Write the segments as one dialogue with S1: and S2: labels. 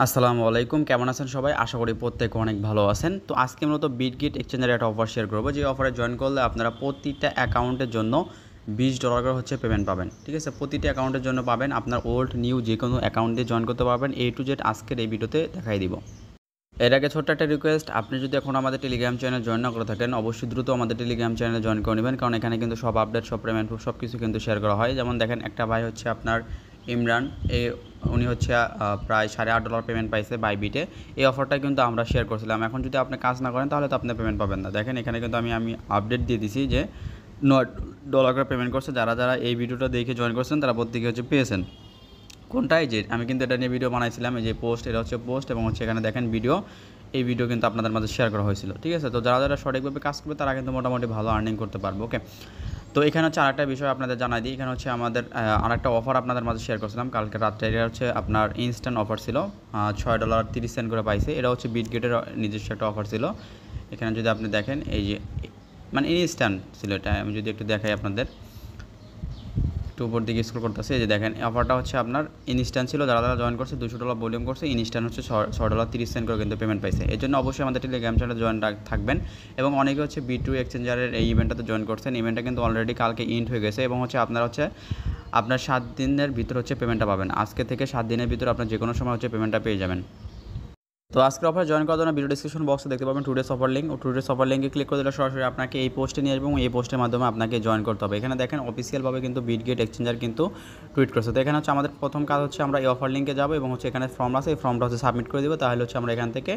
S1: আসসালামু আলাইকুম, কেমন আছেন সবাই? আশা করি প্রত্যেকে অনেক ভালো আছেন। তো আজকে মূলত বিটগেট এক্সচেঞ্জের একটা অফার শেয়ার করব। যে অফারে জয়েন করলে আপনারা প্রতিটা অ্যাকাউন্টের জন্য $20 করে হচ্ছে পেমেন্ট পাবেন। ঠিক আছে? প্রতিটা অ্যাকাউন্টের জন্য পাবেন। আপনার ওল্ড নিউ যেকোনো অ্যাকাউন্ট দিয়ে জয়েন করতে পারবেন। A to Z আজকের এই ভিডিওতে দেখাই দিব। এর আগে ছোট্ট একটা রিকোয়েস্ট, আপনি যদি এখন আমাদের টেলিগ্রাম চ্যানেল জয়েন না করে থাকেন, অবশ্যই দ্রুত আমাদের টেলিগ্রাম চ্যানেলে জয়েন করে নেবেন। কারণ এখানে কিন্তু সব আপডেট, সব পেমেন্ট, সব কিছু কিন্তু শেয়ার করা হয়। যেমন দেখেন, একটা ভাই হচ্ছে আপনার ইমরান, উনি হচ্ছে প্রায় $8.5 পেমেন্ট পাইছে বাইবিটে। এই অফারটা কিন্তু আমরা শেয়ার করছিলাম। এখন যদি আপনি কাজ না করেন তাহলে তো আপনি পেমেন্ট পাবেন না। দেখেন এখানে কিন্তু আমি আপডেট দিয়ে দিছি যে $9 করে পেমেন্ট করছে। যারা যারা এই ভিডিওটা দেখে জয়েন করছেন তারা প্রত্যেকে হচ্ছে পেয়েছেন। কোনটা? এই যে আমি কিন্তু এটা নিয়ে ভিডিও বানাইছিলাম। এই যে পোস্ট, এটা হচ্ছে পোস্ট এবং হচ্ছে এখানে দেখেন ভিডিও। এই ভিডিও কিন্তু আপনাদের মাঝে শেয়ার করা হয়েছিল। ঠিক আছে? তো যারা যারা সঠিকভাবে কাজ করবে তারা কিন্তু মোটামুটি ভালো আর্নিং করতে পারবে। ওকে, তো এখানে হচ্ছে আরেকটা বিষয় আপনাদের জানাই দিই। এখানে হচ্ছে আমাদের আরেকটা অফার আপনাদের মাঝে শেয়ার করছিলাম কালকে রাত্রে। এটা হচ্ছে আপনার ইনস্ট্যান্ট অফার ছিল। $6.30 করে পাইছে। এটা হচ্ছে বিটগেটের নিজস্ব একটা অফার ছিল। এখানে যদি আপনি দেখেন, এই যে মানে ইনস্ট্যান্ট ছিল এটা। আমি যদি একটু দেখাই আপনাদের, একটু উপর দিকে স্ক্রল করতেছে। এই যে দেখেন, অফারটা হচ্ছে আপনার ইনস্ট্যান্ট ছিল। যারা যারা জয়েন করছে $200 ভলিউম করছে, ইনস্ট্যান্ট হচ্ছে $6.30 করে কিন্তু পেমেন্ট পাইছে। এই জন্য অবশ্যই আমাদের টেলিগ্রাম চ্যানেলে জয়েন থাকবেন। এবং অনেকে হচ্ছে B2 এক্সচেঞ্জারের এই ইভেন্টটাতে জয়েন করছেন। ইভেন্টটা কিন্তু অলরেডি কালকে ইন্ড হয়ে গেছে এবং হচ্ছে আপনার 7 দিনের ভিতর হচ্ছে পেমেন্টটা পাবেন। আজকে থেকে 7 দিনের ভিতর আপনার যে কোনো সময় হচ্ছে পেমেন্টটা পেয়ে যাবেন। তো আজকের অফার জয়েন করার জন্য ভিডিও ডিসক্রিপশন বক্সে দেখতে পাবেন today's offer link. Today's offer লিঙ্কে ক্লিক করে দিলে সরাসরি আপনাকে এই পোস্টে নিয়ে আসবে এবং এই পোস্টের মাধ্যমে আপনাকে জয়েন করতে হবে। এখানে দেখেন অফিসিয়ালভাবে কিন্তু বিটগেট এক্সচেঞ্জার কিন্তু টুইট করছে। তো এখানে হচ্ছে আমাদের প্রথম কাজ হচ্ছে আমরা এই অফার লিঙ্কে যাবো এবং হচ্ছে এখানে ফর্ম আছে, এই ফর্মটা হচ্ছে সাবমিট করে দেবো। তাহলে হচ্ছে আমরা এখান থেকে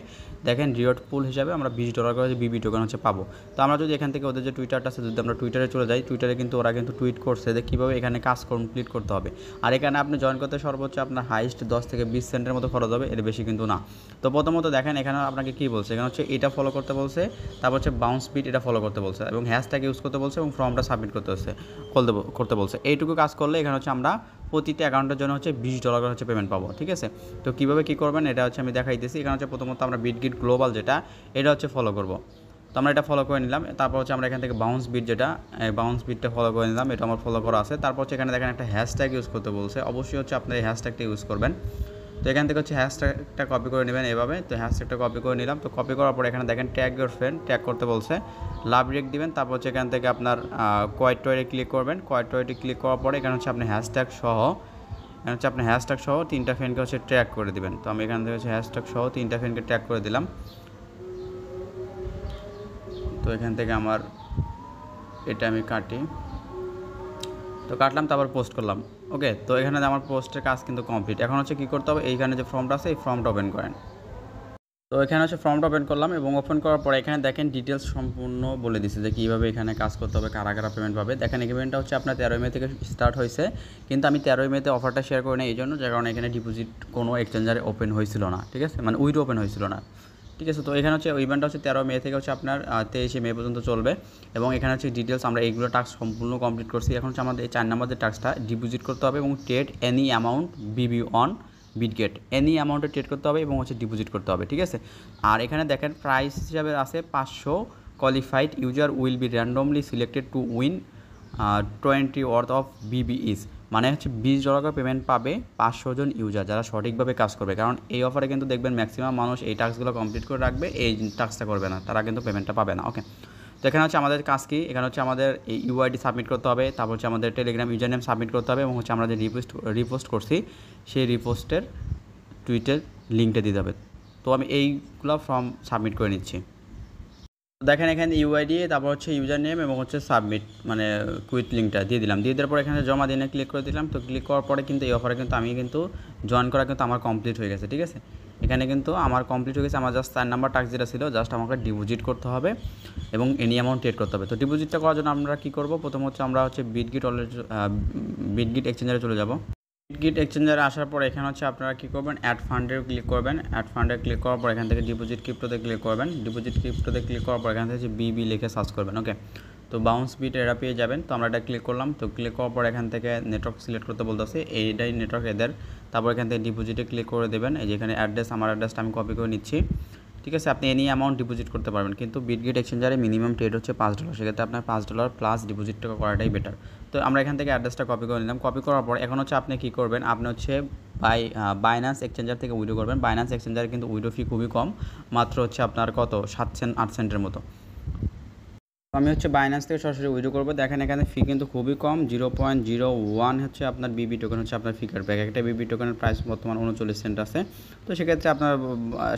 S1: দেখেন রিওয়ার্ড পুল হিসাবে আমরা $20 করে বিবি টোকেন হচ্ছে পাবো। তো আমরা যদি এখান থেকে ওদের যে টুইটারটা আছে, যদি আমরা টুইটারে চলে যাই, টুইটারে কিন্তু ওরা কিন্তু টুইট করছে যে কীভাবে এখানে কাজ কমপ্লিট করতে হবে। আর এখানে আপনি জয়েন করতে সর্বোচ্চ আপনার হাইস্ট 10 থেকে 20 সেন্টের মতো খরচ হবে, এর বেশি কিন্তু না। তো প্রথমত দেখেন এখানে আপনাকে কী বলছে, এখানে হচ্ছে এটা ফলো করতে বলছে, তারপর হচ্ছে বাউন্স বিট এটা ফলো করতে বলছে এবং হ্যাশট্যাগ ইউজ করতে বলছে এবং ফর্মটা সাবমিট করতে বলছে। এইটুকু কাজ করলে এখানে হচ্ছে আমরা প্রতিটা অ্যাকাউন্টের জন্য হচ্ছে $20 করে হচ্ছে পেমেন্ট পাবো। ঠিক আছে? তো কীভাবে কী করবেন এটা হচ্ছে আমি দেখাইতেছি। এখানে হচ্ছে প্রথমত আমরা বিটগেট গ্লোবাল যেটা, এটা হচ্ছে ফলো করব। তো আমরা এটা ফলো করে নিলাম। তারপর হচ্ছে আমরা এখান থেকে বাউন্স বিট যেটা, বাউন্স বিটটা ফলো করে নিলাম। এটা আমার ফলো করা আছে। তারপর হচ্ছে এখানে দেখেন একটা হ্যাশট্যাগ ইউজ করতে বলছে। অবশ্যই হচ্ছে আপনার এই হ্যাশট্যাগটা ইউজ করবেন। তো এখান থেকে হচ্ছে হ্যাশট্যাগটা কপি করে নেবেন এভাবে। তো হ্যাশট্যাগটা কপি করে নিলাম। তো কপি করার পর এখানে দেখেন ট্যাগ ইউর ফ্রেন্ড, ট্যাগ করতে বলছে, লাভ রেক দিবেন। তারপর হচ্ছে এখান থেকে আপনার কোয়াইট টয়েটে ক্লিক করবেন। কোয়াইট টয়েটে ক্লিক করার পরে এখানে হচ্ছে আপনি হ্যাশট্যাগ সহ, এখানে হচ্ছে আপনি হ্যাশট্যাগ সহ 3টা ফ্রেন্ডকে হচ্ছে ট্যাগ করে দিবেন। তো আমি এখান থেকে হচ্ছে হ্যাশট্যাগ সহ 3টা ফ্রেন্ডকে ট্যাগ করে দিলাম। তো এখান থেকে আমার এটা আমি কাটি, তো কাটলাম, তারপর পোস্ট করলাম। ওকে, তো এখানে আমার পোস্টের কাজ কিন্তু কমপ্লিট। এখন হচ্ছে কী করতে হবে, এইখানে যে ফর্মটা আছে এই ফর্মটা ওপেন করেন। তো এখানে হচ্ছে ফর্মটা ওপেন করলাম এবং ওপেন করার পরে এখানে দেখেন ডিটেলস সম্পূর্ণ বলে দিচ্ছে যে কীভাবে এখানে কাজ করতে হবে, কারা কারা পেমেন্ট পাবে। দেখেন এই পেমেন্টটা হচ্ছে আপনার 13 মে থেকে স্টার্ট হয়েছে, কিন্তু আমি 13 মেতে অফারটা শেয়ার করি না এই জন্য, যে কারণে এখানে ডিপোজিট কোনো এক্সচেঞ্জারে ওপেন হয়েছিল না। ঠিক আছে? মানে উইডো ওপেন হয়েছিল না। ঠিক আছে? তো এখানে হচ্ছে ইভেন্টটা হচ্ছে 13 মে থেকে হচ্ছে আপনার 23 মে পর্যন্ত চলবে এবং এখানে হচ্ছে ডিটেলস আমরা এইগুলো টাস্ক সম্পূর্ণ কমপ্লিট করছি। এখন হচ্ছে আমাদের এই 4 নম্বর যে টাস্কটা, ডিপোজিট করতে হবে এবং trade any amount Bibi on Bitget, any অ্যামাউন্টে trade করতে হবে এবং হচ্ছে ডিপোজিট করতে হবে। ঠিক আছে? আর এখানে দেখেন প্রাইস হিসাবে আছে 500, qualified user will be randomly selected to win 20 worth of বিবিইস। মানে হচ্ছে $20 করে পেমেন্ট পাবে 500 জন ইউজার যারা সঠিকভাবে কাজ করবে। কারণ এই অফারে কিন্তু দেখবেন ম্যাক্সিমাম মানুষ এই টাস্কগুলো কমপ্লিট করে রাখবে, এই টাস্কটা করবে না, তারা কিন্তু পেমেন্টটা পাবে না। ওকে, তো এখানে হচ্ছে আমাদের কাজ কি, এখানে হচ্ছে আমাদের এই ইউআইডি সাবমিট করতে হবে, তারপর হচ্ছে আমাদের টেলিগ্রাম ইউজার নেম সাবমিট করতে হবে এবং হচ্ছে আমরা যে রিপোস্ট করছি সেই রিপোস্টের টুইটের লিঙ্কটা দিতে হবে। তো আমি এইগুলো ফর্ম সাবমিট করে নিচ্ছি। দেখেন এখানে ইউআইডি, তারপর হচ্ছে ইউজার নেম এবং হচ্ছে সাবমিট মানে কুইট লিঙ্কটা দিয়ে দিলাম। দিয়ে দেওয়ার পরে এখানে জমা দিনে ক্লিক করে দিলাম। তো ক্লিক করার পরে কিন্তু এই অফারে কিন্তু আমি কিন্তু জয়েন করা কিন্তু আমার কমপ্লিট হয়ে গেছে। ঠিক আছে? এখানে কিন্তু আমার কমপ্লিট হয়ে গেছে। আমার জাস্ট 4 নাম্বার টাস্ক যেটা ছিল, জাস্ট আমাকে ডিপোজিট করতে হবে এবং এনি অ্যামাউন্ট ট্রেড করতে হবে। তো ডিপোজিটটা করার জন্য আমরা কী করব, প্রথম হচ্ছে আমরা হচ্ছে বিটগেট এক্সচেঞ্জারে চলে যাব। বিটগেট এক্সচেঞ্জারে আসার পর এখানে হচ্ছে আপনারা কী করবেন, অ্যাড ফান্ডে ক্লিক করবেন। অ্যাড ফান্ডে ক্লিক করার পর এখান থেকে ডিপোজিট ক্রিপ্টোতে ক্লিক করবেন। ডিপোজিট ক্রিপ্টোতে ক্লিক করার পর এখান থেকে হচ্ছে বিবি লিখে সার্চ করবেন। ওকে, তো বাউন্স বিট এরা পেয়ে যাবেন। তো আমরা এটা ক্লিক করলাম। তো ক্লিক করার পর এখান থেকে নেটওয়ার্ক সিলেক্ট করতে বলতেছে, এইটাই নেটওয়ার্ক এদের। তারপর এখান থেকে ডিপোজিটে ক্লিক করে দেবেন। এই যেখানে অ্যাড্রেস, আমার অ্যাড্রেসটা আমি কপি করে নিচ্ছি। ঠিক আছে, আপনি এনি অ্যামাউন্ট ডিপোজিট করতে পারবেন, কিন্তু বিটগেট এক্সচেঞ্জারে মিনিমাম ট্রেড হচ্ছে $5, সেক্ষেত্রে আপনার $5 প্লাস ডিপোজিটটা করাটাই বেটার। তো আমরা এখান থেকে অ্যাড্রেসটা কপি করে নিলাম। কপি করার পর এখন হচ্ছে আপনি কী করবেন, আপনি হচ্ছে বাইন্যান্স এক্সচেঞ্জার থেকে উইড্রো করবেন। বাইন্যান্স এক্সচেঞ্জারে কিন্তু উইড্রো ফি খুবই কম, মাত্র হচ্ছে আপনার কত 7 সেন্ট 8 সেন্টের মতো। আমি হচ্ছে বাইন্যান্স থেকে সরাসরি উইড্রো করবো। দেখেন এখানে ফি কিন্তু খুবই কম, 0.01 হচ্ছে আপনার বিবি টোকেন হচ্ছে আপনার ফি কাটবে। একটা বিবি টোকেনের প্রাইস বর্তমান 39 সেন্ট আছে, তো সেক্ষেত্রে আপনার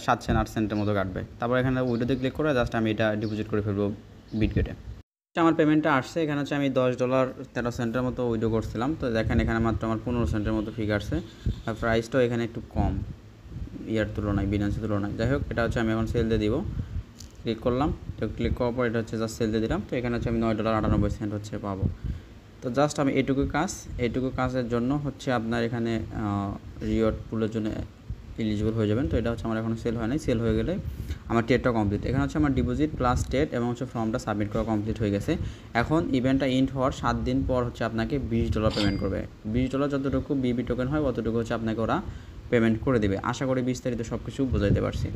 S1: 7 সেন্ট 8 সেন্টের মতো কাটবে। তারপর এখানে উইডোতে ক্লিক করে জাস্ট আমি এটা ডিপোজিট করে ফেলবো বিটগেটে। আমার পেমেন্টটা আসছে, এখানে হচ্ছে আমি $10.13 মতো উইড্রো করছিলাম। তো দেখেন এখানে মাত্র আমার 15 সেন্টের মতো ফি কাটছে, আর প্রাইসটাও এখানে একটু কম ইয়ার তুলনায়, বিনান্সের তুলনায়। যাই হোক, এটা হচ্ছে আমি এখন সেল দিয়ে দিব। ক্লিক করলাম, তো ক্লিক করার পর এটা হচ্ছে জাস্ট সেল দিয়ে দিলাম। তো এখানে হচ্ছে আমি $9.98 হচ্ছে পাবো। তো জাস্ট আমি এইটুকু কাজের জন্য হচ্ছে আপনার এখানে রিওয়ার্ড পুলের জন্য এলিজিবল হয়ে যাবেন। তো এটা হচ্ছে আমার এখন সেল হয় নাই, সেল হয়ে গেলে আমার ট্রেডটা কমপ্লিট। এখানে হচ্ছে আমার ডিপোজিট প্লাস ট্রেড এবং হচ্ছে ফর্মটা সাবমিট করা কমপ্লিট হয়ে গেছে। এখন ইভেন্টটা এন্ড হওয়ার 7 দিন পর হচ্ছে আপনাকে $20 পেমেন্ট করবে। $20 যতটুকু বিবি টোকেন হয় অতটুকু হচ্ছে আপনাকে ওরা পেমেন্ট করে দেবে। আশা করি বিস্তারিত সব কিছু বোঝাইতে পারছি।